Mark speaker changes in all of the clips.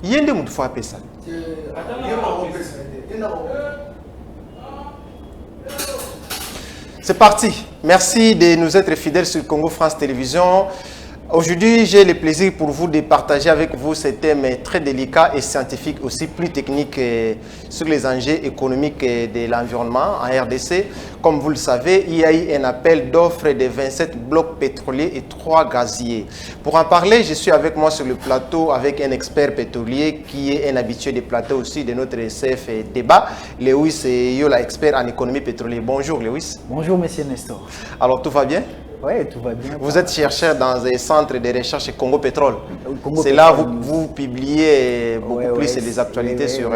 Speaker 1: Yende Moutfou Pessa. C'est parti. Merci de nous être fidèles sur Congo France Télévisions. Aujourd'hui, j'ai le plaisir pour vous de partager avec vous ce thème très délicat et scientifique, aussi plus technique sur les enjeux économiques de l'environnement en RDC. Comme vous le savez, il y a eu un appel d'offres de 27 blocs pétroliers et 3 gaziers. Pour en parler, je suis avec moi sur le plateau avec un expert pétrolier qui est un habitué des plateaux aussi de notre CF débat, Lewis Yola, expert en économie pétrolière. Bonjour Lewis.
Speaker 2: Bonjour Monsieur Nestor.
Speaker 1: Alors tout va bien?
Speaker 2: Oui, tout va bien.
Speaker 1: Vous êtes chercheur dans un centre de recherche Congo Pétrole. C'est là où vous publiez beaucoup plus les actualités sur...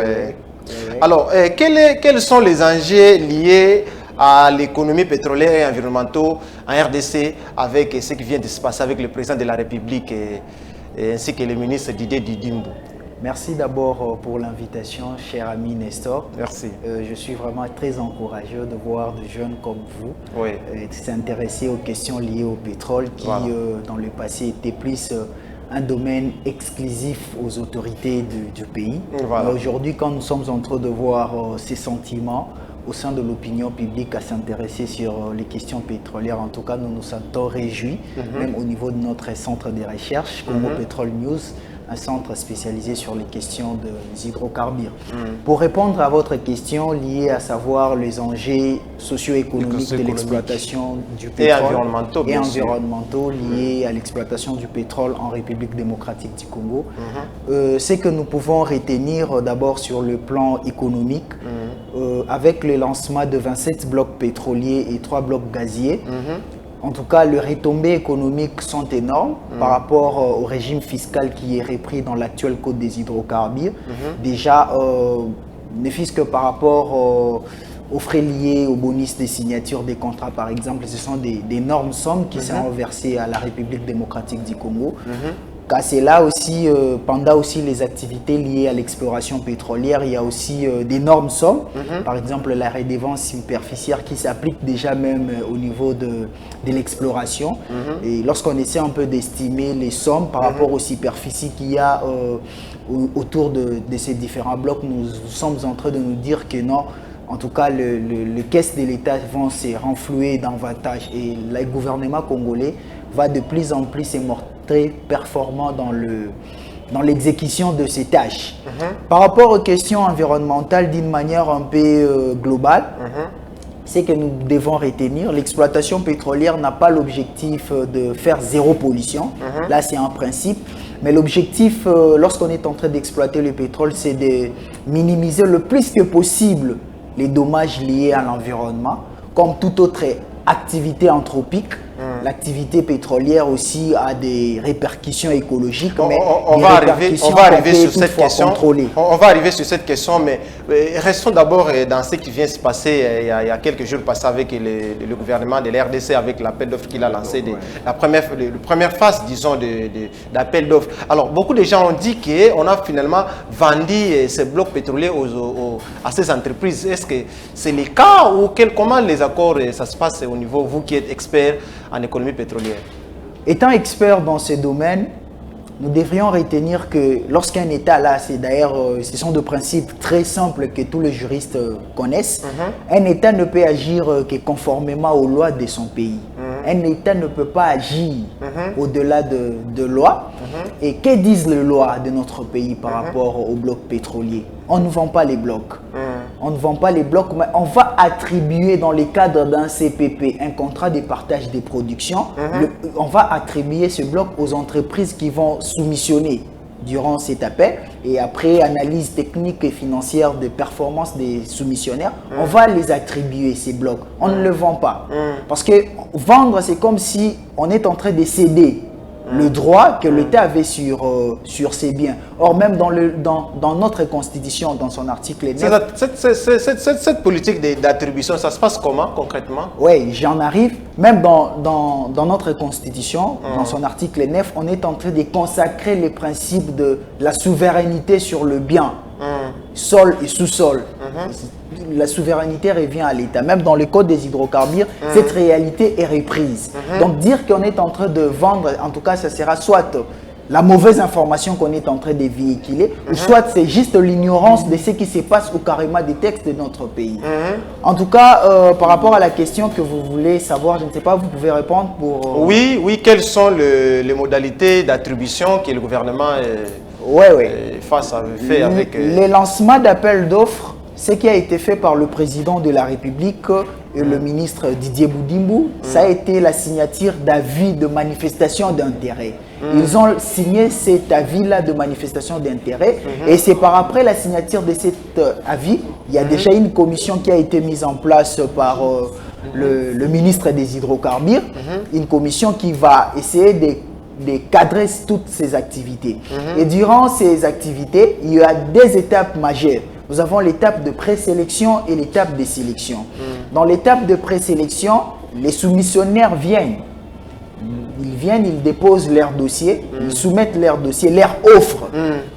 Speaker 1: Alors, quels sont les enjeux liés à l'économie pétrolière et environnementale en RDC avec ce qui vient de se passer avec le président de la République ainsi que le ministre Didier Didimbo?
Speaker 2: Merci d'abord pour l'invitation, cher ami Nestor.
Speaker 1: Merci.
Speaker 2: Je suis vraiment très encouragé de voir des jeunes comme vous s'intéresser aux questions liées au pétrole qui, dans le passé, était plus un domaine exclusif aux autorités du pays.
Speaker 1: Voilà.
Speaker 2: Aujourd'hui, quand nous sommes en train de voir ces sentiments au sein de l'opinion publique à s'intéresser sur les questions pétrolières, en tout cas, nous nous sentons réjouis, même au niveau de notre centre de recherche, Congo Pétrole News, un centre spécialisé sur les questions des hydrocarbures. Pour répondre à votre question liée à savoir les enjeux socio-économiques de l'exploitation du pétrole
Speaker 1: et
Speaker 2: environnementaux liés à l'exploitation du pétrole en République démocratique du Congo, c'est que nous pouvons retenir d'abord sur le plan économique, avec le lancement de 27 blocs pétroliers et 3 blocs gaziers. En tout cas, les retombées économiques sont énormes par rapport au régime fiscal qui est repris dans l'actuel code des hydrocarbures. Déjà, ne fût-ce que par rapport aux frais liés aux bonus de signature des contrats, par exemple, ce sont d'énormes sommes qui sont versées à la République démocratique du Congo. Car c'est là aussi, pendant aussi les activités liées à l'exploration pétrolière, il y a aussi d'énormes sommes. Par exemple, la redevance superficiaire qui s'applique déjà même au niveau de l'exploration. Et lorsqu'on essaie un peu d'estimer les sommes par rapport aux superficies qu'il y a autour de ces différents blocs, nous sommes en train de nous dire que non, en tout cas, les caisses de l'État vont se renflouer davantage et le gouvernement congolais va de plus en plus se montrer performant dans l'exécution de ces tâches. Par rapport aux questions environnementales d'une manière un peu globale, c'est que nous devons retenir, l'exploitation pétrolière n'a pas l'objectif de faire zéro pollution. Là, c'est un principe. Mais l'objectif, lorsqu'on est en train d'exploiter le pétrole, c'est de minimiser le plus que possible les dommages liés à l'environnement, comme toute autre activité anthropique. L'activité pétrolière aussi a des répercussions écologiques, mais
Speaker 1: on va arriver sur cette question. On va arriver sur cette question, mais restons d'abord dans ce qui vient se passer il y a quelques jours passés avec le gouvernement de l'RDC, avec l'appel d'offres qu'il a lancé, la première phase, disons, d'appel d'offres. Alors, beaucoup de gens ont dit qu'on a finalement vendu ces blocs pétroliers à ces entreprises. Est-ce que c'est le cas ou comment les accords, ça se passe au niveau, vous qui êtes expert en économie pétrolière?
Speaker 2: Étant expert dans ce domaine, nous devrions retenir que lorsqu'un État, là, c'est d'ailleurs, ce sont des principes très simples que tous les juristes connaissent, un État ne peut agir que conformément aux lois de son pays. Un État ne peut pas agir au-delà de lois. Et que disent les lois de notre pays par rapport aux blocs pétroliers? On ne vend pas les blocs. On ne vend pas les blocs, mais on va attribuer dans le cadre d'un CPP, un contrat de partage des productions, on va attribuer ce bloc aux entreprises qui vont soumissionner durant cet appel et après analyse technique et financière de performance des soumissionnaires, on va les attribuer ces blocs. On ne le vend pas. Parce que vendre, c'est comme si on est en train de céder le droit que l'État avait sur ses biens. Or, même dans notre Constitution, dans son article 9...
Speaker 1: Cette politique d'attribution, ça se passe comment concrètement?
Speaker 2: Oui, j'en arrive. Même dans notre Constitution, dans son article 9, on est en train de consacrer les principes de la souveraineté sur le bien, sol et sous-sol. La souveraineté revient à l'État. Même dans le code des hydrocarbures, cette réalité est reprise. Donc dire qu'on est en train de vendre, en tout cas, ça sera soit la mauvaise information qu'on est en train de véhiculer, ou soit c'est juste l'ignorance de ce qui se passe ou carrément des textes de notre pays. En tout cas, par rapport à la question que vous voulez savoir, je ne sais pas, vous pouvez répondre pour...
Speaker 1: Oui, quelles sont les modalités d'attribution que le gouvernement fait avec...
Speaker 2: Les lancements d'appels d'offres, ce qui a été fait par le président de la République et le ministre Didier Boudimbo, ça a été la signature d'avis de manifestation d'intérêt. Ils ont signé cet avis-là de manifestation d'intérêt et c'est par après la signature de cet avis, il y a déjà une commission qui a été mise en place par le ministre des Hydrocarbures, une commission qui va essayer de cadrer toutes ces activités. Et durant ces activités, il y a des étapes majeures. Nous avons l'étape de présélection et l'étape de sélection. Dans l'étape de présélection, les soumissionnaires viennent. Ils viennent, ils déposent leur dossier, ils soumettent leur dossier, leur offre.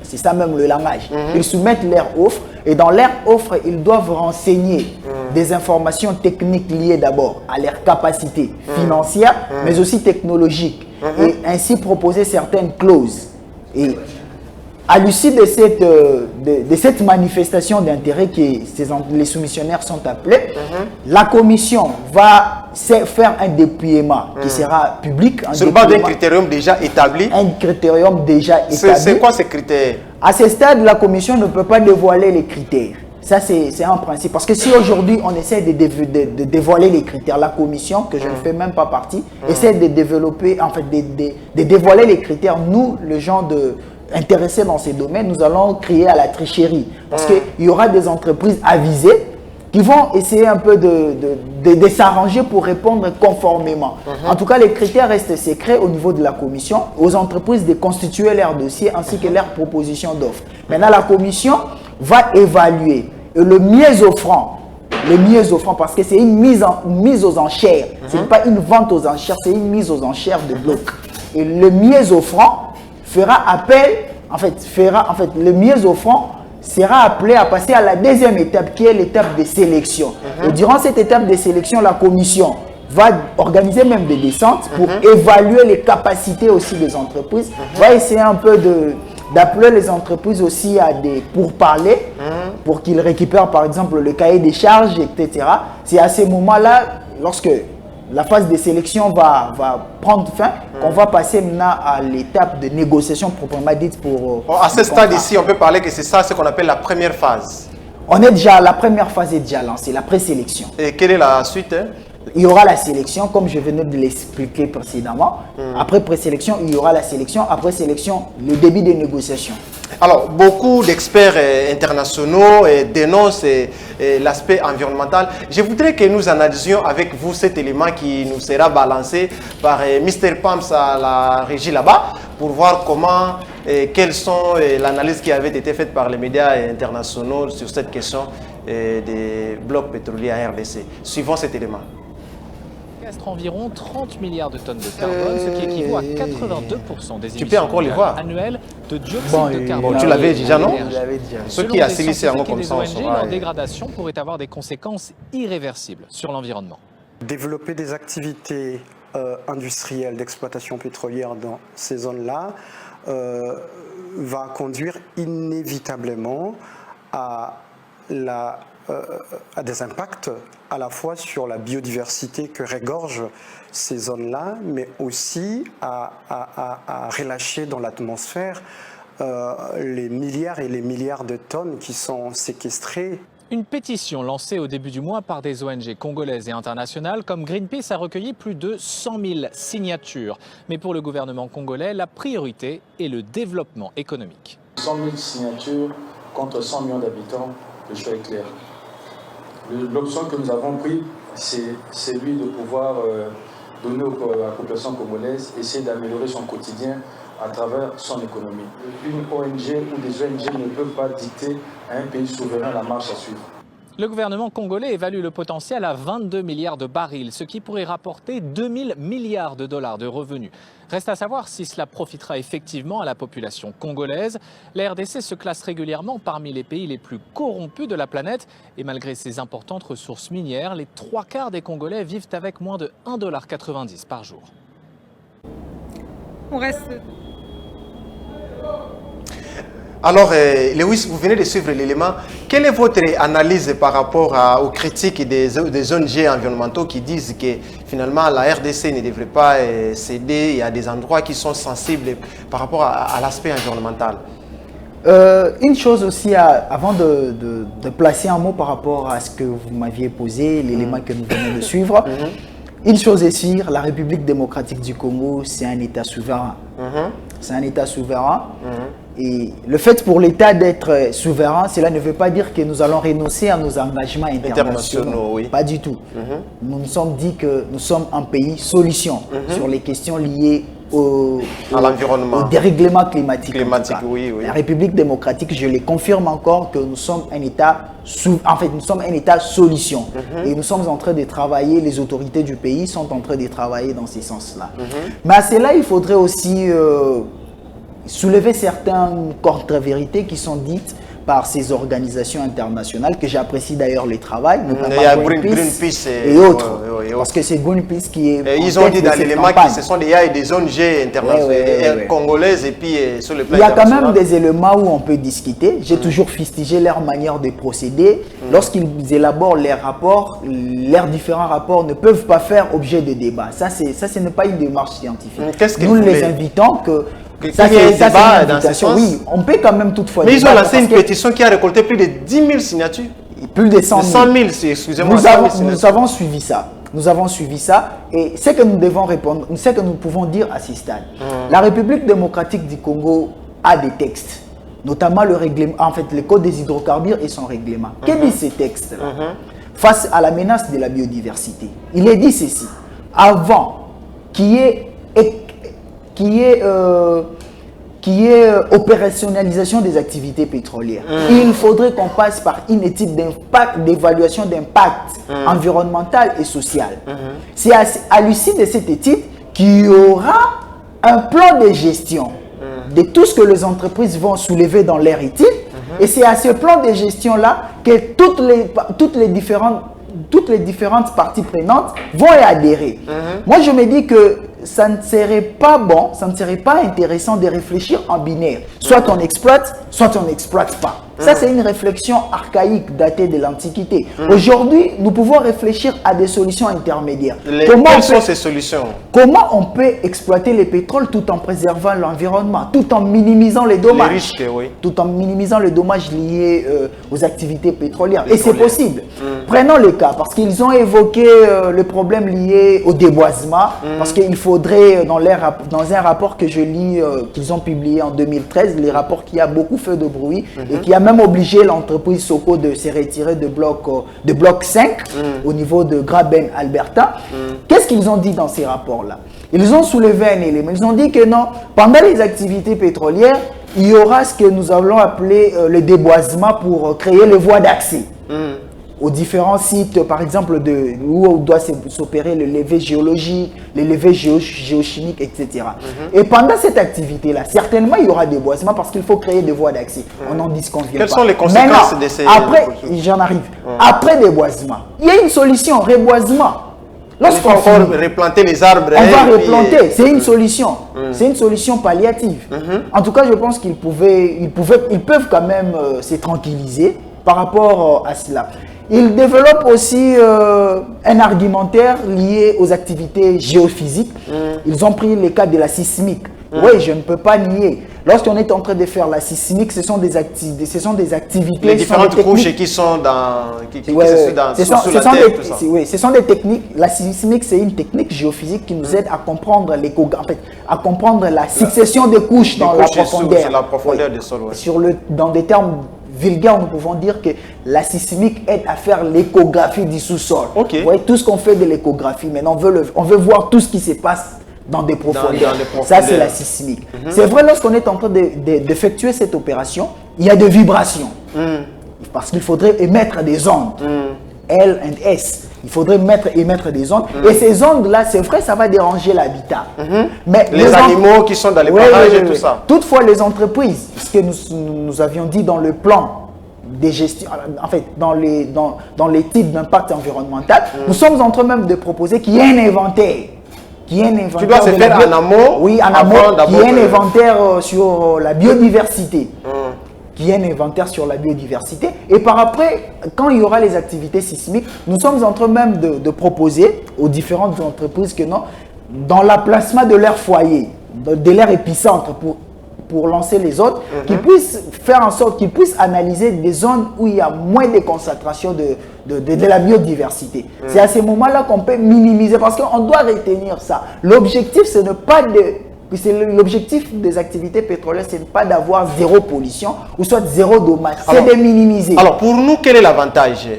Speaker 2: C'est ça même le langage. Ils soumettent leur offre et dans leur offre, ils doivent renseigner des informations techniques liées d'abord à leur capacité financière, mais aussi technologique. Et ainsi proposer certaines clauses. Et à l'issue de cette manifestation d'intérêt que les soumissionnaires sont appelés, la commission va faire un déploiement qui sera public.
Speaker 1: Sur base d'un critérium déjà établi.
Speaker 2: Un critérium déjà établi.
Speaker 1: C'est quoi ces critères?
Speaker 2: À ce stade, la commission ne peut pas dévoiler les critères. Ça, c'est un principe. Parce que si aujourd'hui, on essaie de dévoiler les critères, la commission, que je ne fais même pas partie, essaie de développer, en fait, de dévoiler les critères. Nous, le genre intéressés dans ces domaines, nous allons crier à la tricherie. Parce qu'il y aura des entreprises avisées qui vont essayer un peu de s'arranger pour répondre conformément. En tout cas, les critères restent secrets au niveau de la commission, aux entreprises de constituer leur dossier ainsi que leur proposition d'offre. Maintenant, la commission va évaluer et le mieux offrant, parce que c'est une mise aux enchères, ce n'est pas une vente aux enchères, c'est une mise aux enchères de bloc. Et le mieux offrant fera appel, le mieux offrant sera appelé à passer à la deuxième étape qui est l'étape de sélection. Et durant cette étape de sélection, la commission va organiser même des descentes pour évaluer les capacités aussi des entreprises, va essayer un peu d'appeler les entreprises aussi à des pourparlers pour qu'ils récupèrent par exemple le cahier des charges, etc. C'est à ces moments-là, lorsque la phase de sélection va prendre fin, qu'on va passer maintenant à l'étape de négociation proprement dite pour...
Speaker 1: à ce stade ici, on peut parler que c'est ça ce qu'on appelle la première phase.
Speaker 2: La première phase est déjà lancée, la présélection.
Speaker 1: Et quelle est la suite?
Speaker 2: Il y aura la sélection, comme je venais de l'expliquer précédemment. Après présélection, il y aura la sélection. Après sélection, le début des négociations.
Speaker 1: Alors, beaucoup d'experts internationaux dénoncent l'aspect environnemental. Je voudrais que nous analysions avec vous cet élément qui nous sera balancé par Mr. Pams à la régie là-bas pour voir comment, quelles sont l'analyse qui avait été faite par les médias internationaux sur cette question des blocs pétroliers à RDC. Suivons cet élément.
Speaker 3: Environ 30 milliards de tonnes de carbone, ce qui équivaut à 82% des émissions annuelles de dioxyde de carbone.
Speaker 1: Tu l'avais déjà, non?
Speaker 3: Ce qui a silissé comme ça, leur dégradation pourrait avoir des conséquences irréversibles sur l'environnement.
Speaker 4: Développer des activités industrielles d'exploitation pétrolière dans ces zones-là va conduire inévitablement à des impacts à la fois sur la biodiversité que régorgent ces zones-là, mais aussi à relâcher dans l'atmosphère les milliards et les milliards de tonnes qui sont séquestrées.
Speaker 3: Une pétition lancée au début du mois par des ONG congolaises et internationales comme Greenpeace a recueilli plus de 100 000 signatures. Mais pour le gouvernement congolais, la priorité est le développement économique.
Speaker 5: 100 000 signatures contre 100 millions d'habitants, le choix est clair. L'option que nous avons prise, c'est celui de pouvoir donner à la population congolaise, essayer d'améliorer son quotidien à travers son économie. Une ONG ou des ONG ne peuvent pas dicter à un pays souverain la marche à suivre.
Speaker 3: Le gouvernement congolais évalue le potentiel à 22 milliards de barils, ce qui pourrait rapporter 2000 milliards de dollars de revenus. Reste à savoir si cela profitera effectivement à la population congolaise. La RDC se classe régulièrement parmi les pays les plus corrompus de la planète. Et malgré ses importantes ressources minières, les 3/4 des Congolais vivent avec moins de 1,90 $ par jour.
Speaker 6: On reste
Speaker 1: Alors, Lewis, vous venez de suivre l'élément. Quelle est votre analyse par rapport aux critiques des ONG environnementaux qui disent que finalement la RDC ne devrait pas céder? Il y a des endroits qui sont sensibles par rapport à l'aspect environnemental.
Speaker 2: Une chose aussi, avant de placer un mot par rapport à ce que vous m'aviez posé, l'élément que nous venons de suivre, une chose est sûre, la République démocratique du Congo, c'est un État souverain. C'est un État souverain. Et le fait pour l'État d'être souverain, cela ne veut pas dire que nous allons renoncer à nos engagements internationaux. Oui. Pas du tout. Nous nous sommes dit que nous sommes un pays solution sur les questions liées à l'environnement, au dérèglement climatique.
Speaker 1: Oui, oui.
Speaker 2: La République démocratique, je le confirme encore que nous sommes un État nous sommes un État solution. Et nous sommes en train de travailler, les autorités du pays sont en train de travailler dans ce sens-là. Mais à cela, il faudrait aussi soulever certaines contre-vérités qui sont dites par ces organisations internationales, que j'apprécie d'ailleurs le travail, notamment Greenpeace et autres. Parce que c'est Greenpeace qui est...
Speaker 1: ils ont dit dans l'élément que ce sont des ONG internationales, congolaises, et puis sur le plan international.
Speaker 2: Il y a quand même des éléments où on peut discuter. J'ai toujours fustigé leur manière de procéder. Lorsqu'ils élaborent leurs rapports, leurs différents rapports ne peuvent pas faire objet de débat. Ça, ce n'est pas une démarche scientifique. Nous les invitons que...
Speaker 1: Ça, c'est dans ce sens.
Speaker 2: Oui, on peut quand même toutefois.
Speaker 1: Mais ils ont lancé une pétition qui a récolté plus de 10 000 signatures.
Speaker 2: Plus de 100 000.
Speaker 1: 100 000, excusez-moi.
Speaker 2: Nous avons suivi ça. Nous avons suivi ça. Et ce que nous devons répondre, ce que nous pouvons dire à ce stade. La République démocratique du Congo a des textes, notamment le règlement, en fait, le code des hydrocarbures et son règlement. Que disent ces textes-là face à la menace de la biodiversité? Il est dit ceci. Avant qu'il y ait opérationnalisation des activités pétrolières. Il faudrait qu'on passe par une étude d'impact, d'évaluation d'impact environnemental et social. C'est à l'issue de cette étude qu'il y aura un plan de gestion de tout ce que les entreprises vont soulever dans leur étude. Et c'est à ce plan de gestion-là que toutes les différentes parties prenantes vont y adhérer. Moi, je me dis que ça ne serait pas bon, ça ne serait pas intéressant de réfléchir en binaire. Soit on exploite, soit on n'exploite pas. Ça, c'est une réflexion archaïque datée de l'Antiquité. Aujourd'hui, nous pouvons réfléchir à des solutions intermédiaires.
Speaker 1: Quelles sont ces solutions?
Speaker 2: Comment on peut exploiter le pétrole tout en préservant l'environnement, tout en minimisant les dommages,
Speaker 1: les risques, oui.
Speaker 2: Tout en minimisant les dommages liés aux activités pétrolières. Et c'est possible. Prenons le cas, parce qu'ils ont évoqué le problème lié au déboisement, parce qu'il faudrait, dans un rapport que je lis, qu'ils ont publié en 2013, les rapports qui a beaucoup fait de bruit, et qui a même obligé l'entreprise Soko de se retirer de bloc 5 au niveau de Graben, Alberta. Qu'est-ce qu'ils ont dit dans ces rapports-là? Ils ont soulevé un élément. Ils ont dit que non, pendant les activités pétrolières, il y aura ce que nous allons appeler le déboisement pour créer les voies d'accès aux différents sites, par exemple, où doit s'opérer le levé géologique, le levé géochimique, etc. Et pendant cette activité-là, certainement, il y aura des déboisement parce qu'il faut créer des voies d'accès. On n'en disconvient pas.
Speaker 1: Quelles sont les conséquences de ces...
Speaker 2: Après, j'en arrive. Après déboisement, il y a une solution, reboisement.
Speaker 1: Lorsqu'on va replanter les arbres.
Speaker 2: On va replanter, c'est une solution. C'est une solution palliative. En tout cas, je pense qu'ils peuvent quand même se tranquilliser par rapport à cela. Ils développent aussi un argumentaire lié aux activités géophysiques. Ils ont pris le cas de la sismique. Oui, je ne peux pas nier. Lorsqu'on est en train de faire la sismique, ce sont des activités...
Speaker 1: Les différentes couches qui sont sur la Terre, tout ça.
Speaker 2: Oui, ce sont des techniques. La sismique, c'est une technique géophysique qui nous aide à comprendre à comprendre la succession des couches dans la profondeur.
Speaker 1: Sur la profondeur du sol, oui.
Speaker 2: Dans des termes vulgaires, nous pouvons dire que la sismique aide à faire l'échographie du sous-sol. Vous voyez, tout ce qu'on fait de l'échographie, maintenant on veut voir tout ce qui se passe dans des profondeurs. Ça, c'est la sismique. C'est vrai, lorsqu'on est en train d'effectuer cette opération, il y a des vibrations. Parce qu'il faudrait émettre des ondes. L et S. Il faudrait émettre des ondes. Et ces ondes-là, c'est vrai, ça va déranger l'habitat. Mais
Speaker 1: les animaux qui sont dans les parages et tout ça.
Speaker 2: Toutefois, les entreprises, ce que nous avions dit dans le plan des gestions, en fait, dans les types d'impact environnemental, nous sommes en train même de proposer qu'il y ait un inventaire.
Speaker 1: Tu dois se faire en amont.
Speaker 2: Oui, en amont, qui est un inventaire sur la biodiversité. qu'il y ait un inventaire sur la biodiversité. Et par après, quand il y aura les activités sismiques, nous sommes en train même de proposer aux différentes entreprises que non, dans l'emplacement de leur foyer, de leur épicentre pour lancer les autres, qu'ils puissent faire en sorte qu'ils puissent analyser des zones où il y a moins de concentration de la biodiversité. C'est à ce moment-là qu'on peut minimiser, parce qu'on doit retenir ça. L'objectif, ce n'est pas l'objectif des activités pétrolières, ce n'est pas d'avoir zéro pollution ou soit zéro dommage, c'est de minimiser.
Speaker 1: Alors pour nous, quel est l'avantage?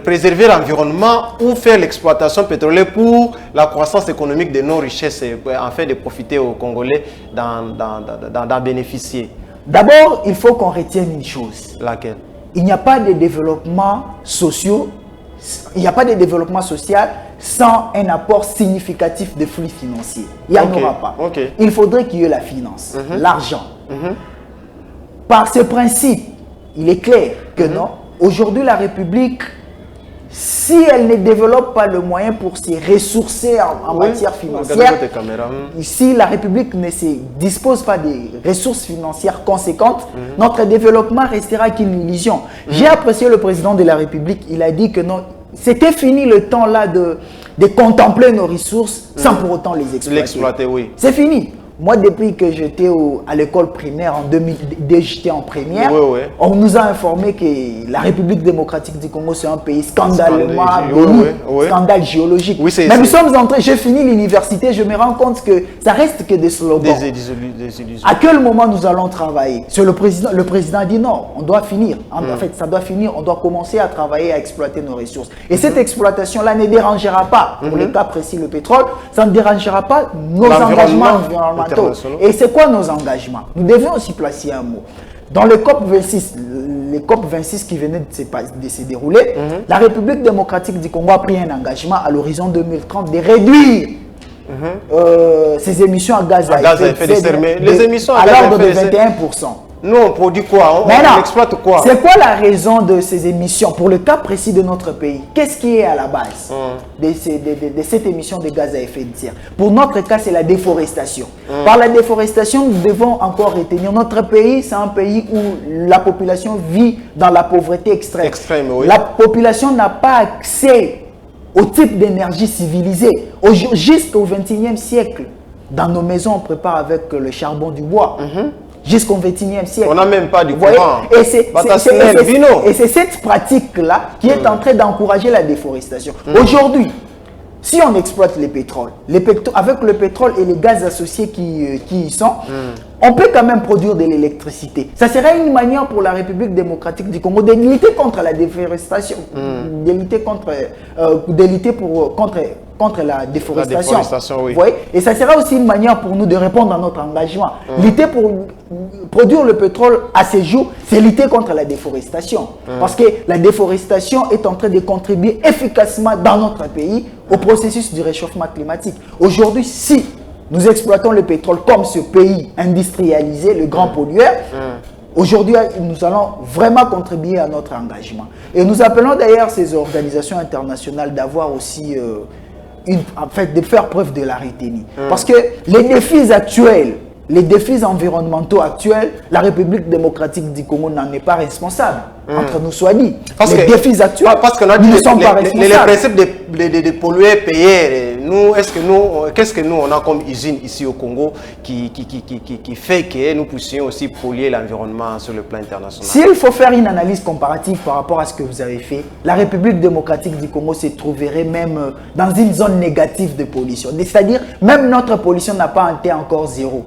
Speaker 1: Préserver l'environnement ou faire l'exploitation pétrolière pour la croissance économique de nos richesses, en fait de profiter aux Congolais d'en bénéficier?
Speaker 2: D'abord, il faut qu'on retienne une chose.
Speaker 1: Laquelle?
Speaker 2: Il n'y a pas de développement social, sans un apport significatif de flux financiers. Il n'y en aura pas. Il faudrait qu'il y ait la finance, l'argent. Par ce principe, il est clair que non. Aujourd'hui, la République, si elle ne développe pas le moyen pour se ressourcer en matière financière, si la République ne se dispose pas des ressources financières conséquentes, notre développement restera qu'une illusion. J'ai apprécié le président de la République, il a dit que non, c'était fini le temps là de contempler nos ressources sans pour autant les exploiter. C'est fini. Moi, depuis que j'étais à l'école primaire, en 2002, j'étais en première, on nous a informé que la République démocratique du Congo, c'est un pays scandalement scandale géologique. Mais nous sommes entrés, j'ai fini l'université, je me rends compte que ça reste que des slogans. Des illusions. À quel moment nous allons travailler? Le président a dit non, on doit finir. En fait, ça doit finir, on doit commencer à travailler, à exploiter nos ressources. Et cette exploitation-là ne dérangera pas, pour le cas précis, le pétrole, ça ne dérangera pas nos engagements environnementaux. Et c'est quoi nos engagements? Nous devions aussi placer un mot. Dans le COP26 qui venait de se dérouler, la République démocratique du Congo a pris un engagement à l'horizon 2030 de réduire ses émissions à gaz à effet de serre à l'ordre de 21%.
Speaker 1: Nous, on produit quoi? On exploite quoi?
Speaker 2: C'est quoi la raison de ces émissions? Pour le cas précis de notre pays, qu'est-ce qui est à la base de cette émission de gaz à effet de serre? Pour notre cas, c'est la déforestation. Par la déforestation, nous devons encore retenir notre pays, c'est un pays où la population vit dans la pauvreté extrême. La population n'a pas accès au type d'énergie civilisée. Jusqu'au XXIe siècle, dans nos maisons, on prépare avec le charbon du bois. Jusqu'au XXIe siècle.
Speaker 1: On n'a même pas du courant.
Speaker 2: Et c'est cette pratique-là qui est en train d'encourager la déforestation. Aujourd'hui, si on exploite les pétroles, avec le pétrole et les gaz associés qui y sont, on peut quand même produire de l'électricité. Ça serait une manière pour la République démocratique du Congo de lutter contre la déforestation, de lutter contre la déforestation. Et ça sera aussi une manière pour nous de répondre à notre engagement. Lutter pour produire le pétrole à ce jour, c'est lutter contre la déforestation. Parce que la déforestation est en train de contribuer efficacement dans notre pays au processus du réchauffement climatique. Aujourd'hui, si nous exploitons le pétrole comme ce pays industrialisé, le grand pollueur, aujourd'hui, nous allons vraiment contribuer à notre engagement. Et nous appelons d'ailleurs ces organisations internationales d'avoir aussi de faire preuve de la retenue. Parce que les défis actuels, les défis environnementaux actuels, la République démocratique du Congo n'en est pas responsable. Entre nous soit dit. Les défis actuels, nous ne sommes pas responsables.
Speaker 1: Le principe de polluer, payer, qu'est-ce que nous on a comme usine ici au Congo qui fait que nous puissions aussi polluer l'environnement sur le plan international?
Speaker 2: S'il faut faire une analyse comparative par rapport à ce que vous avez fait, la République démocratique du Congo se trouverait même dans une zone négative de pollution. C'est-à-dire, même notre pollution n'a pas été encore zéro.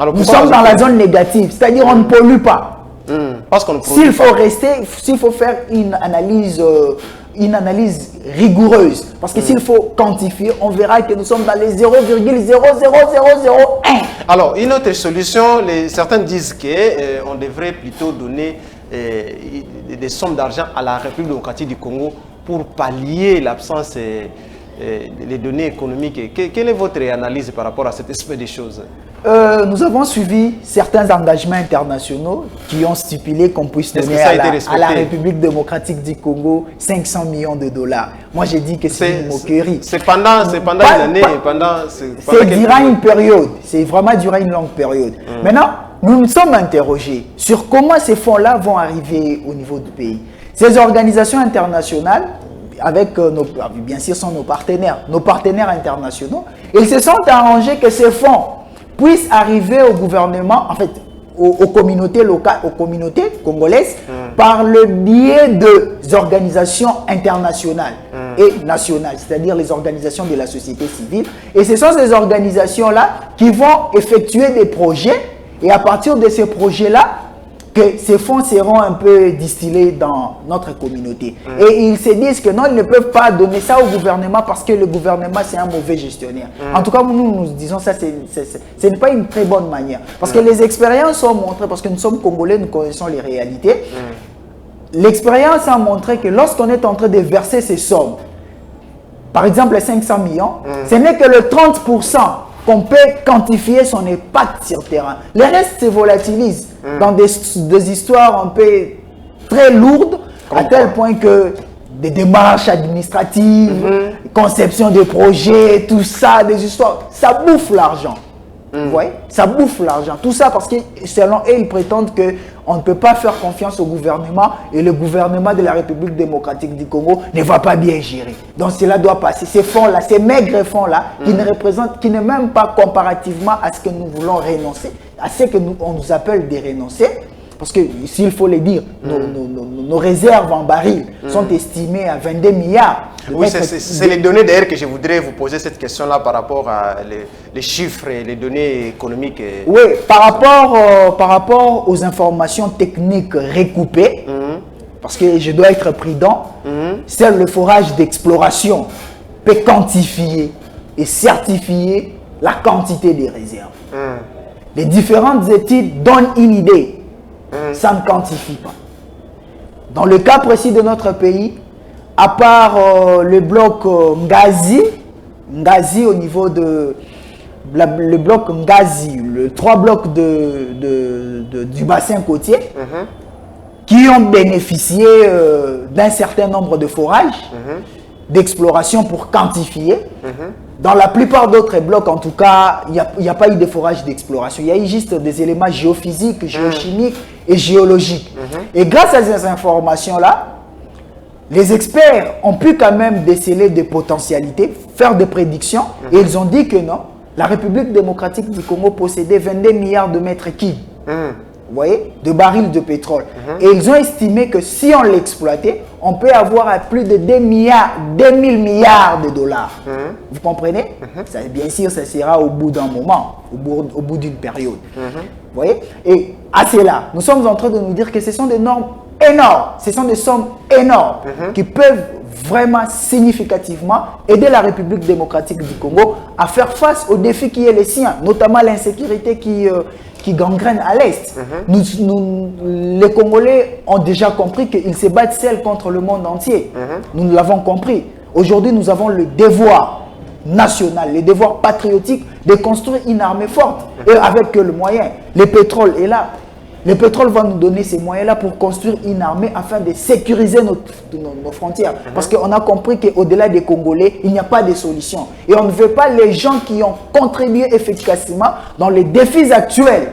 Speaker 2: Alors, nous sommes dans la zone négative, c'est-à-dire on ne pollue pas.
Speaker 1: Parce qu'on
Speaker 2: s'il faut faire une analyse rigoureuse, parce que s'il faut quantifier, on verra que nous sommes dans les 0,00001.
Speaker 1: Alors, une autre solution, certains disent qu'on devrait plutôt donner des sommes d'argent à la République démocratique du Congo pour pallier l'absence des données économiques. Quelle est votre analyse par rapport à cet aspect des choses?
Speaker 2: Nous avons suivi certains engagements internationaux qui ont stipulé qu'on puisse donner à la République démocratique du Congo 500 millions de dollars. Moi, j'ai dit que c'est une moquerie.
Speaker 1: C'est pendant une année,
Speaker 2: c'est durant une période. C'est vraiment durant une longue période. Maintenant, nous nous sommes interrogés sur comment ces fonds-là vont arriver au niveau du pays. Ces organisations internationales, avec bien sûr sont nos partenaires internationaux, ils se sont arrangés que ces fonds puissent arriver au gouvernement, en fait, aux communautés locales, aux communautés congolaises, par le biais des organisations internationales et nationales, c'est-à-dire les organisations de la société civile. Et ce sont ces organisations-là qui vont effectuer des projets, et à partir de ces projets-là, que ces fonds seront un peu distillés dans notre communauté. Et ils se disent que non, ils ne peuvent pas donner ça au gouvernement parce que le gouvernement, c'est un mauvais gestionnaire. En tout cas, nous disons ça, ce n'est pas une très bonne manière. Parce que les expériences ont montré, parce que nous sommes Congolais, nous connaissons les réalités, l'expérience a montré que lorsqu'on est en train de verser ces sommes, par exemple les 500 millions, ce n'est que le 30% qu'on peut quantifier son impact sur le terrain. Le reste se volatilise dans des histoires un peu très lourdes, à tel point que des démarches administratives, conception de projets, tout ça, des histoires, ça bouffe l'argent. Vous voyez? Ça bouffe l'argent. Tout ça parce que selon eux, ils prétendent qu'on ne peut pas faire confiance au gouvernement et le gouvernement de la République démocratique du Congo ne va pas bien gérer. Donc cela doit passer. Ces fonds-là, ces maigres fonds-là, qui ne représentent, qui ne même pas comparativement à ce que nous voulons renoncer, à ce que on nous appelle de renoncer. Parce que, s'il faut le dire, nos réserves en baril sont estimées à 22 milliards.
Speaker 1: Oui, c'est les données d'ailleurs que je voudrais vous poser cette question-là par rapport à les chiffres et les données économiques.
Speaker 2: Oui, par rapport aux informations techniques recoupées, parce que je dois être prudent, seul le forage d'exploration peut quantifier et certifier la quantité des réserves. Les différentes études donnent une idée. Ça ne quantifie pas. Dans le cas précis de notre pays, à part le bloc Ngazi au niveau de le bloc Ngazi, les 3 blocs du bassin côtier, qui ont bénéficié d'un certain nombre de forages, d'exploration pour quantifier. Dans la plupart d'autres blocs, en tout cas, il n'y a pas eu de forage d'exploration. Il y a eu juste des éléments géophysiques, géochimiques et géologiques. Et grâce à ces informations-là, les experts ont pu quand même déceler des potentialités, faire des prédictions, et ils ont dit que non, la République démocratique du Congo possédait 22 milliards de mètres cubes. Vous voyez, de barils de pétrole. Et ils ont estimé que si on l'exploitait, on peut avoir à plus de 2000 milliards de dollars. Vous comprenez? Ça, bien sûr, ça sera au bout d'un moment, au bout d'une période. Vous voyez? Et à cela, nous sommes en train de nous dire que ce sont des normes énormes, ce sont des sommes énormes qui peuvent vraiment significativement aider la République démocratique du Congo à faire face aux défis qui est les siens, notamment l'insécurité qui gangrène à l'Est. Les Congolais ont déjà compris qu'ils se battent seuls contre le monde entier. Nous l'avons compris. Aujourd'hui, nous avons le devoir national, le devoir patriotique de construire une armée forte. Et avec le moyen, le pétrole est là. Le pétrole va nous donner ces moyens-là pour construire une armée afin de sécuriser nos frontières. Parce qu'on a compris qu'au-delà des Congolais, il n'y a pas de solution. Et on ne veut pas les gens qui ont contribué efficacement dans les défis actuels,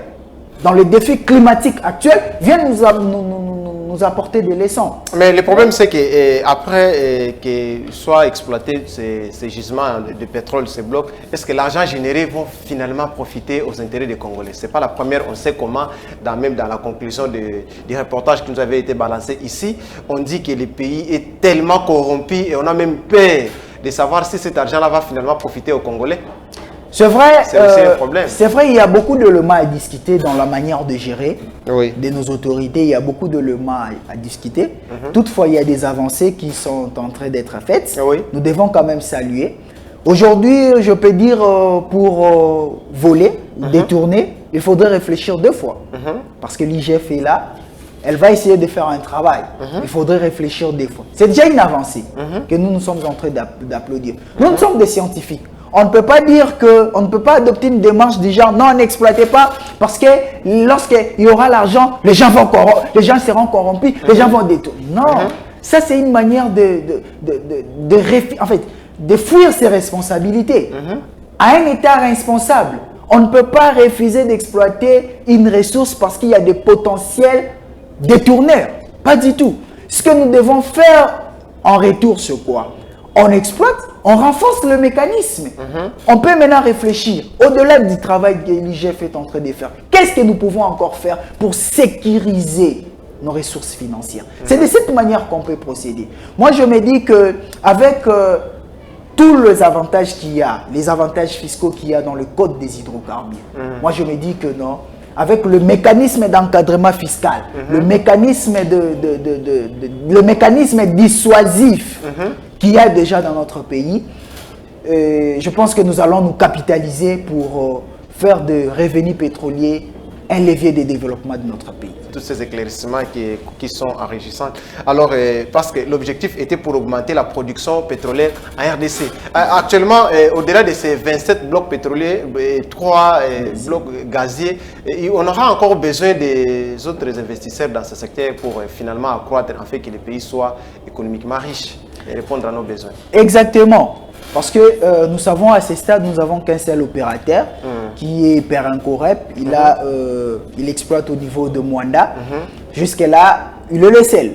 Speaker 2: dans les défis climatiques actuels, viennent nous apporter des leçons.
Speaker 1: Mais le problème, c'est qu'après que soient exploités ces gisements de pétrole, ces blocs, est-ce que l'argent généré va finalement profiter aux intérêts des Congolais? Ce n'est pas la première, on sait comment, même dans la conclusion du reportage qui nous avait été balancé ici, on dit que le pays est tellement corrompu et on a même peur de savoir si cet argent-là va finalement profiter aux Congolais.
Speaker 2: C'est vrai,
Speaker 1: c'est
Speaker 2: vrai, il y a beaucoup d'éléments à discuter dans la manière de gérer de nos autorités. Il y a beaucoup d'éléments à discuter. Toutefois, il y a des avancées qui sont en train d'être faites. Nous devons quand même saluer. Aujourd'hui, je peux dire, pour voler, détourner, il faudrait réfléchir 2 fois. Parce que l'IGF est là. Elle va essayer de faire un travail. Il faudrait réfléchir 2 fois. C'est déjà une avancée que nous sommes en train d'applaudir. Nous sommes des scientifiques. On ne peut pas dire qu'on ne peut pas adopter une démarche du genre non, n'exploitez pas parce que lorsqu'il y aura l'argent, les gens seront corrompus, les gens vont détourner. Non, ça c'est une manière de fuir ses responsabilités. À un État responsable, On ne peut pas refuser d'exploiter une ressource parce qu'il y a des potentiels détourneurs. Pas du tout. Ce que nous devons faire en retour, c'est quoi? On exploite, on renforce le mécanisme. On peut maintenant réfléchir, au-delà du travail que l'IGF est en train de faire, qu'est-ce que nous pouvons encore faire pour sécuriser nos ressources financières? C'est de cette manière qu'on peut procéder. Moi, je me dis qu'avec tous les avantages qu'il y a, les avantages fiscaux qu'il y a dans le code des hydrocarbures, moi, je me dis que non, avec le mécanisme d'encadrement fiscal, le mécanisme dissuasif qu'il y a déjà dans notre pays, je pense que nous allons nous capitaliser pour faire de revenus pétroliers un levier de développement de notre pays.
Speaker 1: Tous ces éclaircissements qui sont enrichissants. Alors, parce que l'objectif était pour augmenter la production pétrolière en RDC. Actuellement, au-delà de ces 27 blocs pétroliers et 3 blocs gaziers, on aura encore besoin des autres investisseurs dans ce secteur pour finalement accroître, en fait, que le pays soit économiquement riche et répondre à nos besoins.
Speaker 2: Exactement. Parce que nous savons à ce stade, nous n'avons qu'un seul opérateur qui est Perencorep. Il exploite au niveau de Mwanda. Jusque-là, il est le seul.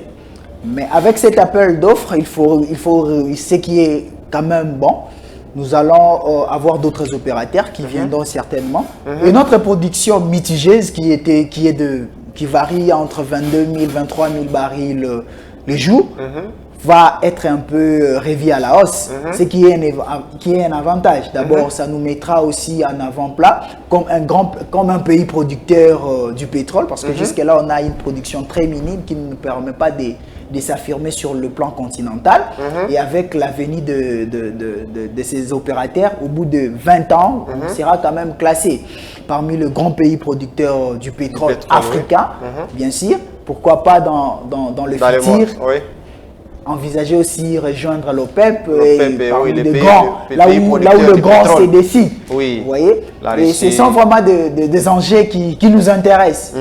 Speaker 2: Mais avec cet appel d'offres, ce qui est quand même bon, nous allons avoir d'autres opérateurs qui viendront certainement. Et notre production mitigée, qui varie entre 22 000 et 23 000 barils le jour, va être un peu revu à la hausse, ce qui est un avantage. D'abord, ça nous mettra aussi en avant-plat comme un pays producteur du pétrole, parce que jusque-là, on a une production très minime qui ne nous permet pas de s'affirmer sur le plan continental. Et avec la venue de ces opérateurs, au bout de 20 ans, on sera quand même classé parmi les grands pays producteurs du pétrole africain, bien sûr. Pourquoi pas dans le futur envisager aussi rejoindre l'OPEP, là où le grand se décide. Vous voyez, et ce sont vraiment des enjeux qui nous intéressent.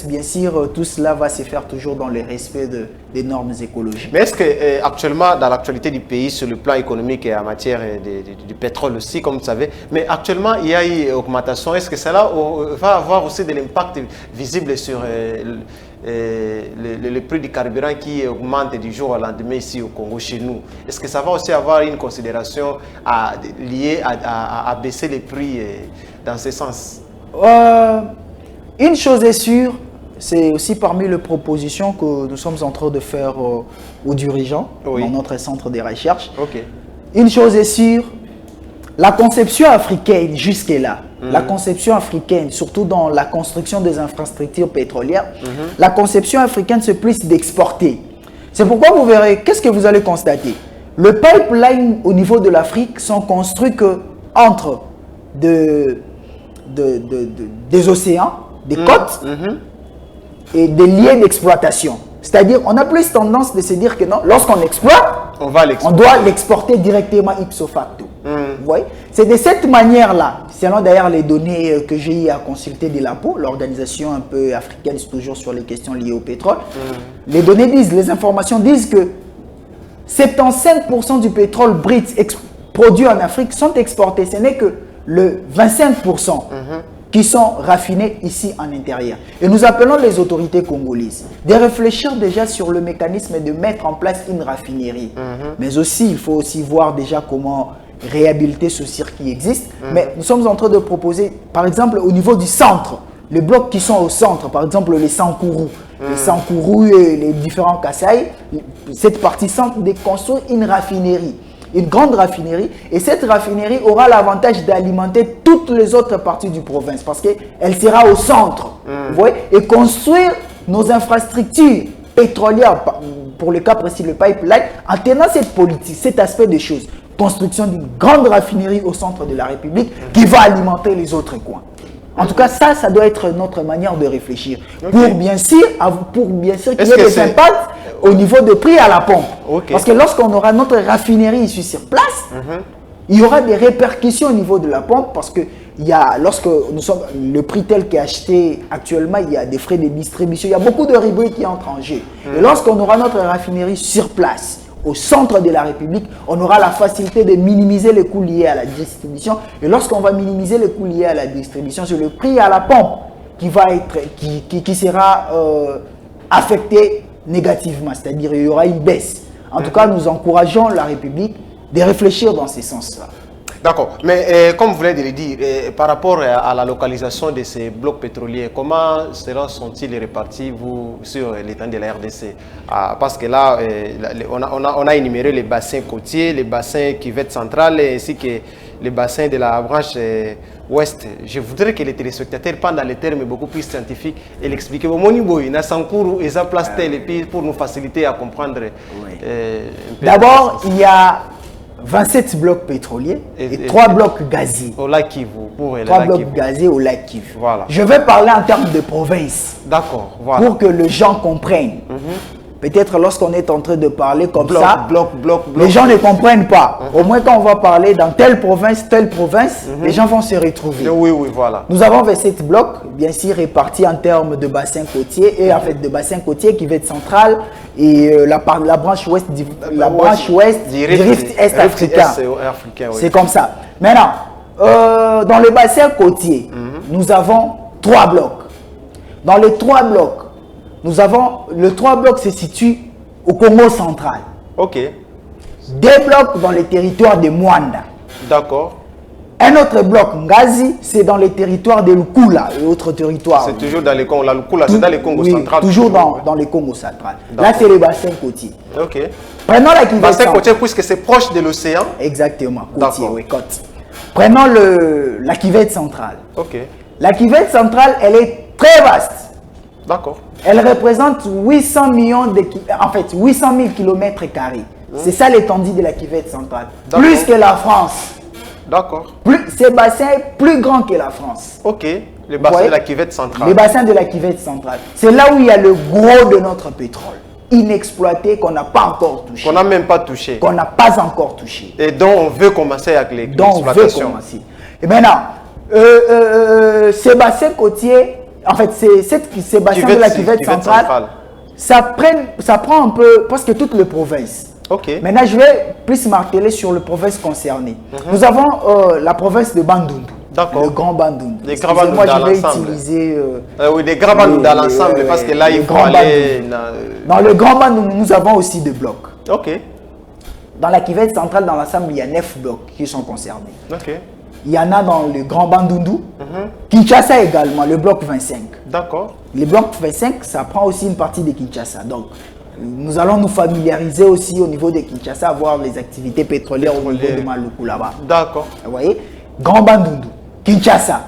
Speaker 2: Bien sûr, tout cela va se faire toujours dans le respect des normes écologiques.
Speaker 1: Mais est-ce que actuellement, dans l'actualité du pays, sur le plan économique et en matière du pétrole aussi, comme vous savez, mais actuellement, il y a eu augmentation. Est-ce que cela va avoir aussi de l'impact visible sur le prix du carburant qui augmente du jour au lendemain ici au Congo, chez nous? Est-ce que ça va aussi avoir une considération liée à baisser les prix dans ce sens?
Speaker 2: Une chose est sûre, c'est aussi parmi les propositions que nous sommes en train de faire aux dirigeants dans notre centre de recherche. Une chose est sûre, la conception africaine jusque-là, la conception africaine, surtout dans la construction des infrastructures pétrolières, la conception africaine c'est plus d'exporter. C'est pourquoi vous verrez, qu'est-ce que vous allez constater? Le pipeline au niveau de l'Afrique sont construits entre des océans, des côtes et des liens d'exploitation. C'est-à-dire, on a plus tendance de se dire que non, lorsqu'on exploite, on doit l'exporter directement ipso facto. Vous voyez? C'est de cette manière-là, selon d'ailleurs les données que j'ai eu à consulter de l'APO, l'organisation un peu africaine, toujours sur les questions liées au pétrole, les données disent, les informations disent que 75% du pétrole brut produit en Afrique sont exportés. Ce n'est que le 25% qui sont raffinés ici en intérieur. Et nous appelons les autorités congolaises de réfléchir déjà sur le mécanisme de mettre en place une raffinerie. Mais aussi, il faut aussi voir déjà comment réhabiliter ce cirque qui existe. Mais nous sommes en train de proposer, par exemple, au niveau du centre, les blocs qui sont au centre, par exemple les Sankourou, et les différents Kasaï, cette partie centre de construire une raffinerie. Une grande raffinerie, et cette raffinerie aura l'avantage d'alimenter toutes les autres parties du province parce qu'elle sera au centre. Vous voyez, et construire nos infrastructures pétrolières, pour le cas précis, le pipeline, en tenant cette politique, cet aspect des choses. Construction d'une grande raffinerie au centre de la République qui va alimenter les autres coins. En tout cas, ça doit être notre manière de réfléchir. Pour bien sûr qu'il y ait des impacts au niveau de prix à la pompe. Parce que lorsqu'on aura notre raffinerie ici sur place, il y aura des répercussions au niveau de la pompe parce que lorsque nous sommes le prix tel qu'est acheté actuellement, il y a des frais de distribution, il y a beaucoup de rubriques qui entrent en jeu. Et lorsqu'on aura notre raffinerie sur place, au centre de la République, on aura la facilité de minimiser les coûts liés à la distribution. Et lorsqu'on va minimiser les coûts liés à la distribution, c'est le prix à la pompe qui va être, qui sera affecté négativement. C'est-à-dire il y aura une baisse. En tout cas, nous encourageons la République de réfléchir dans ce sens-là.
Speaker 1: D'accord. Mais comme vous venez de le dire, par rapport à la localisation de ces blocs pétroliers, comment sont-ils répartis sur l'étendue de la RDC? Parce que là, on a énuméré les bassins côtiers, les bassins cuvette centrale, ainsi que les bassins de la branche ouest. Je voudrais que les téléspectateurs parlent dans les termes beaucoup plus scientifiques et l'expliquer. Au Moniboy, il y a Sankourou et ça place pour nous faciliter à comprendre.
Speaker 2: D'abord, il y a 27 blocs pétroliers et 3 blocs gaziers.
Speaker 1: Au lac Kivu.
Speaker 2: 3 blocs gaziers au lac Kivu.
Speaker 1: Voilà.
Speaker 2: Je vais parler en termes de province.
Speaker 1: D'accord. Voilà.
Speaker 2: Pour que les gens comprennent. Peut-être lorsqu'on est en train de parler comme ça, les gens ne comprennent pas. Au moins quand on va parler dans telle province, les gens vont se retrouver.
Speaker 1: Oui, voilà.
Speaker 2: Nous avons 27 blocs, bien sûr répartis en termes de bassins côtiers, et en fait de bassins côtiers qui va être central, et la branche ouest du rift est africain. C'est comme ça. Maintenant, dans les bassins côtiers, nous avons 3 blocs. Dans les 3 blocs, le 3 blocs se situe au Congo central.
Speaker 1: Ok.
Speaker 2: 2 blocs dans les territoires de Mwanda.
Speaker 1: D'accord.
Speaker 2: Un autre bloc, Ngazi, c'est dans les territoires de Lukula, l'autre territoire.
Speaker 1: C'est toujours dans les Congos. La Lukula, c'est dans les Congos central.
Speaker 2: Toujours dans les Congos central. Là, c'est les bassins côtiers.
Speaker 1: Ok.
Speaker 2: Prenons la Kivu
Speaker 1: bassin côtier, puisque c'est proche de l'océan.
Speaker 2: Exactement. Côtier, oui, côte. Prenons la Kivu centrale.
Speaker 1: Ok.
Speaker 2: La Kivu centrale, elle est très vaste.
Speaker 1: D'accord.
Speaker 2: Elle représente 800 000 km². C'est ça l'étendue de la Kivu centrale. Plus que la France.
Speaker 1: D'accord.
Speaker 2: Ce bassin est plus grand que la France.
Speaker 1: Ok. Le bassin de la Kivu centrale.
Speaker 2: Le bassin de la Kivu centrale. C'est là où il y a le gros de notre pétrole. Inexploité, qu'on n'a pas encore touché.
Speaker 1: Qu'on n'a même pas touché.
Speaker 2: Qu'on n'a pas encore touché.
Speaker 1: Et dont on veut commencer avec l'exploitation.
Speaker 2: Donc on veut commencer. Et maintenant, ces bassins côtiers, en fait, ces bassins de la Kivu centrale, ça prend un peu, parce que toutes les provinces.
Speaker 1: Okay.
Speaker 2: Maintenant, je vais plus marteler sur les provinces concernées. Nous avons la province de Bandundu.
Speaker 1: D'accord.
Speaker 2: Le Grand Bandundu.
Speaker 1: Les Grands Bandundu
Speaker 2: moi,
Speaker 1: dans
Speaker 2: je vais
Speaker 1: l'ensemble.
Speaker 2: utiliser...
Speaker 1: oui, des Grands Bandundu dans l'ensemble, parce que là, il faut aller...
Speaker 2: Dans le Grand Bandundu, nous avons aussi des blocs.
Speaker 1: Ok.
Speaker 2: Dans la Kivu centrale, dans l'ensemble, il y a 9 blocs qui sont concernés.
Speaker 1: Ok.
Speaker 2: Il y en a dans le Grand Bandundu, Kinshasa également, le bloc 25.
Speaker 1: D'accord.
Speaker 2: Le bloc 25, ça prend aussi une partie de Kinshasa. Donc, nous allons nous familiariser aussi au niveau de Kinshasa, voir les activités pétrolières au niveau de Maluku là-bas.
Speaker 1: D'accord.
Speaker 2: Vous voyez, Grand Bandundu, Kinshasa,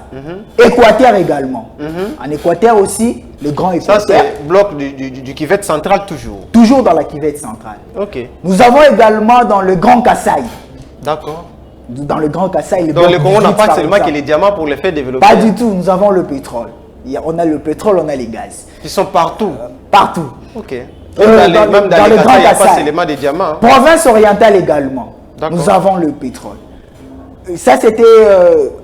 Speaker 2: Équateur également. En Équateur aussi, le Grand Équateur.
Speaker 1: Ça, c'est le bloc du Kivu central toujours.
Speaker 2: Toujours dans la Kivu centrale.
Speaker 1: Ok.
Speaker 2: Nous avons également dans le Grand Kasaï.
Speaker 1: D'accord.
Speaker 2: Dans le Grand Kasaï,
Speaker 1: dans le Congo, on n'a pas seulement que les diamants pour les faire développer.
Speaker 2: Pas du tout, nous avons le pétrole. On a le pétrole, on a les gaz.
Speaker 1: Ils sont partout.
Speaker 2: Partout.
Speaker 1: Ok.
Speaker 2: Dans le Grand
Speaker 1: il n'y a pas
Speaker 2: Kasaï.
Speaker 1: seulement des diamants.
Speaker 2: Province orientale également. Nous avons le pétrole. Ça, c'était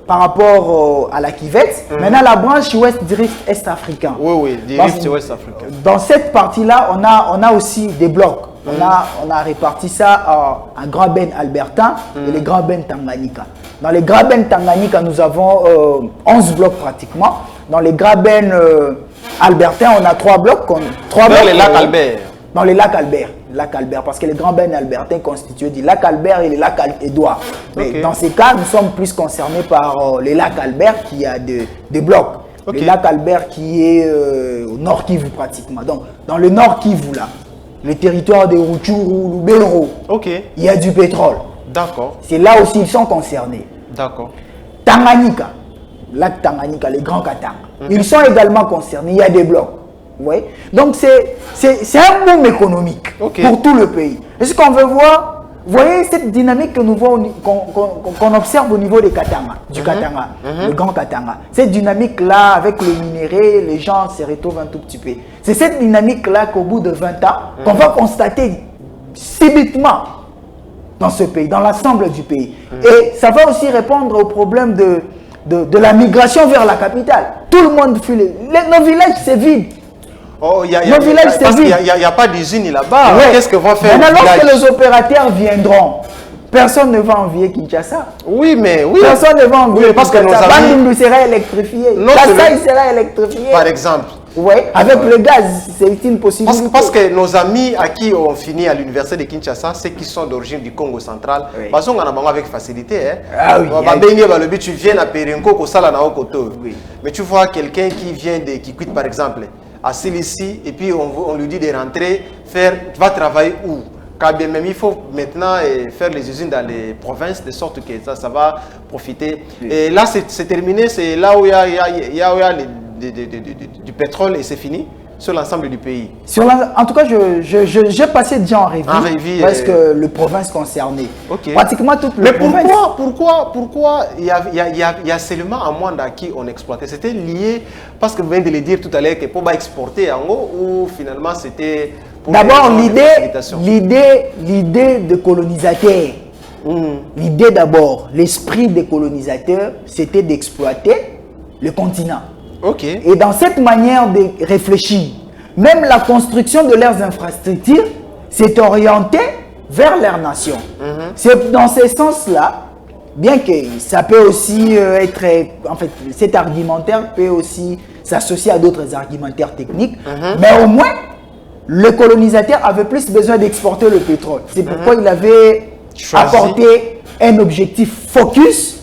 Speaker 2: par rapport à la Kivette. Maintenant, la branche ouest du rift est africain.
Speaker 1: Oui, du rift ouest africain.
Speaker 2: Dans cette partie-là, on a aussi des blocs. On a réparti ça en Grand Ben albertain et les Grand Ben Tanganyika. Dans les Grand Ben Tanganyika, nous avons 11 blocs pratiquement. Dans les Grand Ben albertain, on a 3 blocs. Dans
Speaker 1: les lacs Albert.
Speaker 2: Dans les lacs Albert, parce que les Grands Ben albertains constituent du lac Albert et le lac Édouard. Mais dans ces cas, nous sommes plus concernés par les lacs Albert qui a des blocs. Le lac Albert qui est au nord Kivu pratiquement. Donc, dans le nord Kivu, là, le territoire de Rutshuru, Lubero, il y a du pétrole.
Speaker 1: D'accord.
Speaker 2: C'est là aussi ils sont concernés.
Speaker 1: D'accord.
Speaker 2: Tanganyika, lac Tanganyika, les Grands Katanga, ils sont également concernés. Il y a des blocs. Ouais. Donc c'est un boom économique pour tout le pays. Et ce qu'on veut voir, vous voyez cette dynamique que nous voyons, qu'on observe au niveau des Katanga, du Katanga, le Grand Katanga. Cette dynamique-là, avec le minerai, les gens se retrouvent un tout petit peu. C'est cette dynamique-là qu'au bout de 20 ans, qu'on va constater subitement dans ce pays, dans l'ensemble du pays. Et ça va aussi répondre au problème de la migration vers la capitale. Tout le monde fuit. Nos villages, c'est vide.
Speaker 1: Oh,
Speaker 2: nos villages, c'est
Speaker 1: parce qu'il
Speaker 2: vide.
Speaker 1: n'y a pas d'usine là-bas.
Speaker 2: Ouais.
Speaker 1: Qu'est-ce que vont faire
Speaker 2: maintenant,
Speaker 1: les
Speaker 2: lorsque
Speaker 1: villages?
Speaker 2: les opérateurs viendront, personne ne va envier Kinshasa.
Speaker 1: Oui, mais oui.
Speaker 2: Personne ne va envier
Speaker 1: Oui, parce que
Speaker 2: Kinshasa.
Speaker 1: nos amis-
Speaker 2: Bandundu sera électrifié.
Speaker 1: Non,
Speaker 2: Kassai
Speaker 1: c'est
Speaker 2: sera électrifié.
Speaker 1: Par exemple.
Speaker 2: Oui, avec le gaz, c'est une possibilité.
Speaker 1: Parce que nos amis à qui on finit à l'université de Kinshasa, ceux qui sont d'origine du Congo central,
Speaker 2: Oui.
Speaker 1: parce qu'on en a avec facilité. Hein.
Speaker 2: Ah oui,
Speaker 1: Le but, tu viens à Périnko,
Speaker 2: Oui.
Speaker 1: mais tu vois quelqu'un qui vient qui quitte par exemple à Silici, et puis on lui dit de rentrer, tu vas travailler où? Car bien même il faut maintenant faire les usines dans les provinces de sorte que ça va profiter.
Speaker 2: Oui.
Speaker 1: Et là c'est terminé, c'est là où il y a du pétrole et c'est fini sur l'ensemble du pays.
Speaker 2: En tout cas, j'ai passé déjà en revue,
Speaker 1: En revue,
Speaker 2: parce que les provinces concernées,
Speaker 1: Ok.
Speaker 2: pratiquement toutes les
Speaker 1: Mais
Speaker 2: provinces.
Speaker 1: pourquoi il y a seulement un monde à qui on exploitait? C'était lié, parce que vous venez de le dire tout à l'heure, que pour exporter en haut, ou finalement c'était... pour
Speaker 2: D'abord,
Speaker 1: les gens de facilitation?
Speaker 2: l'idée de colonisateur. L'idée d'abord, l'esprit des colonisateurs, c'était d'exploiter le continent.
Speaker 1: Ok.
Speaker 2: Et dans cette manière de réfléchir, même la construction de leurs infrastructures s'est orientée vers leur nation. C'est dans ce sens-là, bien que ça peut aussi être, en fait, cet argumentaire peut aussi s'associer à d'autres argumentaires techniques, mais au moins, le colonisateur avait plus besoin d'exporter le pétrole. C'est pourquoi il avait apporté un objectif focus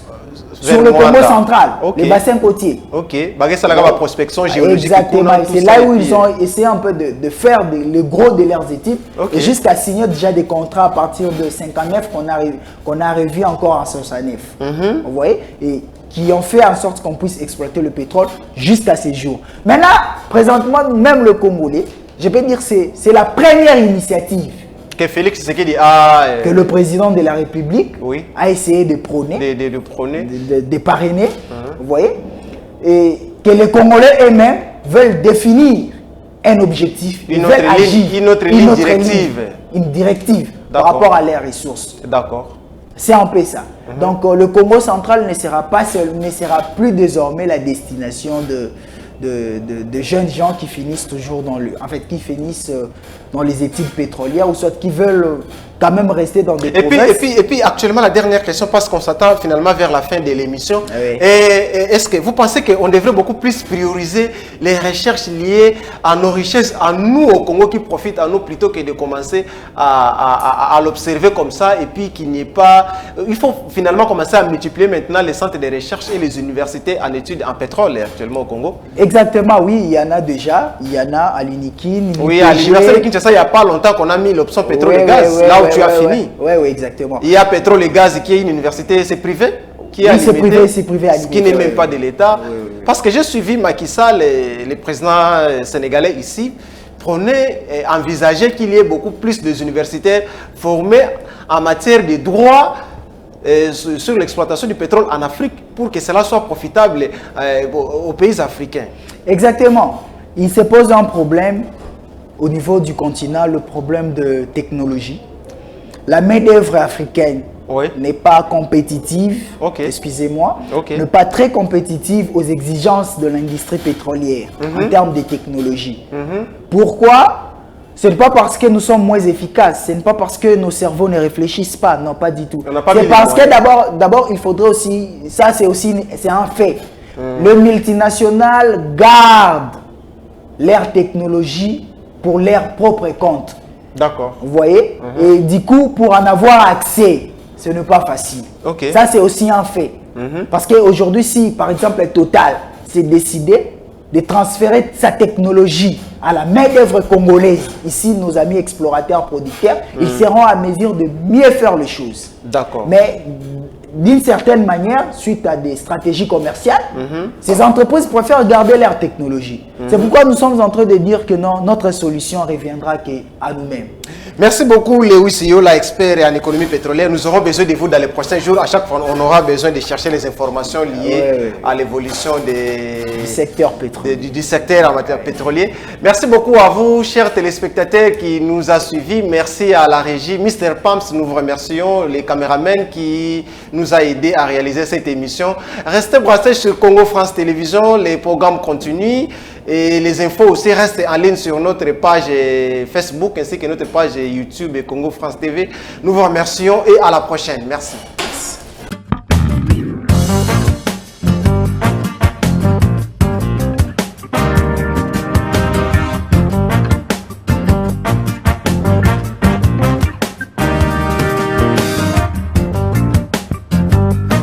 Speaker 2: sur le Congo central,
Speaker 1: Ok.
Speaker 2: les bassins côtiers.
Speaker 1: Ok. Ça la prospection géologique.
Speaker 2: Exactement. C'est là où ils ont essayé un peu de faire le gros de leurs études,
Speaker 1: Ok.
Speaker 2: et jusqu'à signer déjà des contrats à partir de 59 qu'on a revu encore en 69. Vous voyez? Et qui ont fait en sorte qu'on puisse exploiter le pétrole jusqu'à ces jours. Maintenant, présentement, même le Congolais, je peux dire que c'est la première initiative
Speaker 1: Que Félix Tshisekedi
Speaker 2: que le président de la République
Speaker 1: Oui.
Speaker 2: a essayé de prôner,
Speaker 1: de prôner.
Speaker 2: de parrainer, vous voyez, et que les Congolais eux-mêmes veulent définir un objectif,
Speaker 1: Une
Speaker 2: ils
Speaker 1: autre
Speaker 2: veulent
Speaker 1: ligne-
Speaker 2: agir,
Speaker 1: une autre ligne directive.
Speaker 2: une directive par
Speaker 1: D'accord.
Speaker 2: rapport à leurs ressources.
Speaker 1: D'accord.
Speaker 2: C'est un peu ça. Donc le Congo central ne sera plus désormais la destination de jeunes gens qui finissent toujours qui finissent dans les études pétrolières, ou soit qui veulent quand même rester dans des provinces.
Speaker 1: Et puis actuellement, la dernière question, parce qu'on s'attend finalement vers la fin de l'émission.
Speaker 2: Oui.
Speaker 1: Et est-ce que vous pensez qu'on devrait beaucoup plus prioriser les recherches liées à nos richesses, à nous au Congo, qui profitent à nous, plutôt que de commencer à l'observer comme ça, et puis qu'il n'y ait pas... Il faut finalement commencer à multiplier maintenant les centres de recherche et les universités en études en pétrole actuellement au Congo?
Speaker 2: Exactement, oui, il y en a déjà. Il y en a à l'UNIKIN.
Speaker 1: Oui, à l'université de Kinshasa, il n'y a pas longtemps qu'on a mis l'option pétrole et gaz, là où tu as fini.
Speaker 2: Oui, exactement.
Speaker 1: Il y a pétrole et gaz qui est une université, c'est privé, qui est
Speaker 2: Oui, c'est
Speaker 1: alimentée,
Speaker 2: privé, c'est privé,
Speaker 1: ce qui n'est
Speaker 2: alimenté,
Speaker 1: même pas de l'État.
Speaker 2: Oui.
Speaker 1: Parce que j'ai suivi Macky Sall, le président sénégalais ici, prônait et envisageait qu'il y ait beaucoup plus d'universitaires formés en matière de droit sur l'exploitation du pétrole en Afrique, pour que cela soit profitable aux pays africains.
Speaker 2: Exactement. Il se pose un problème au niveau du continent, le problème de technologie. La main-d'œuvre africaine
Speaker 1: Oui.
Speaker 2: n'est pas compétitive,
Speaker 1: Ok.
Speaker 2: excusez-moi,
Speaker 1: Ok.
Speaker 2: n'est pas très compétitive aux exigences de l'industrie pétrolière en termes de technologie. Pourquoi? Ce n'est pas parce que nous sommes moins efficaces, ce n'est pas parce que nos cerveaux ne réfléchissent pas, non, pas du tout.
Speaker 1: On n'a pas mis
Speaker 2: C'est
Speaker 1: les
Speaker 2: parce que
Speaker 1: moyens.
Speaker 2: d'abord, il faudrait aussi, ça c'est un fait. Les multinationales gardent leur technologie pour leur propre compte.
Speaker 1: D'accord.
Speaker 2: Vous voyez? Et du coup, pour en avoir accès, ce n'est pas facile.
Speaker 1: Ok.
Speaker 2: Ça, c'est aussi un fait. Parce qu'aujourd'hui, si, par exemple, Total s'est décidé de transférer sa technologie à la main-d'œuvre congolaise, ici, nos amis explorateurs, producteurs, ils seront à mesure de mieux faire les choses.
Speaker 1: D'accord.
Speaker 2: Mais d'une certaine manière, suite à des stratégies commerciales, ces entreprises préfèrent garder leur technologie. C'est pourquoi nous sommes en train de dire que non, notre solution reviendra à nous-mêmes.
Speaker 1: Merci beaucoup, Lewis Yola, expert en économie pétrolière. Nous aurons besoin de vous dans les prochains jours. À chaque fois, on aura besoin de chercher les informations liées à l'évolution
Speaker 2: Du secteur pétrolier.
Speaker 1: du secteur en matière pétrolier. Merci beaucoup à vous, chers téléspectateurs, qui nous a suivis. Merci à la régie. Mr. Pams, nous vous remercions. Les caméramans qui nous a aidés à réaliser cette émission. Restez brassés sur Congo France Télévisions. Les programmes continuent. Et les infos aussi restent en ligne sur notre page Facebook ainsi que notre page YouTube Congo France TV. Nous vous remercions et à la prochaine. Merci.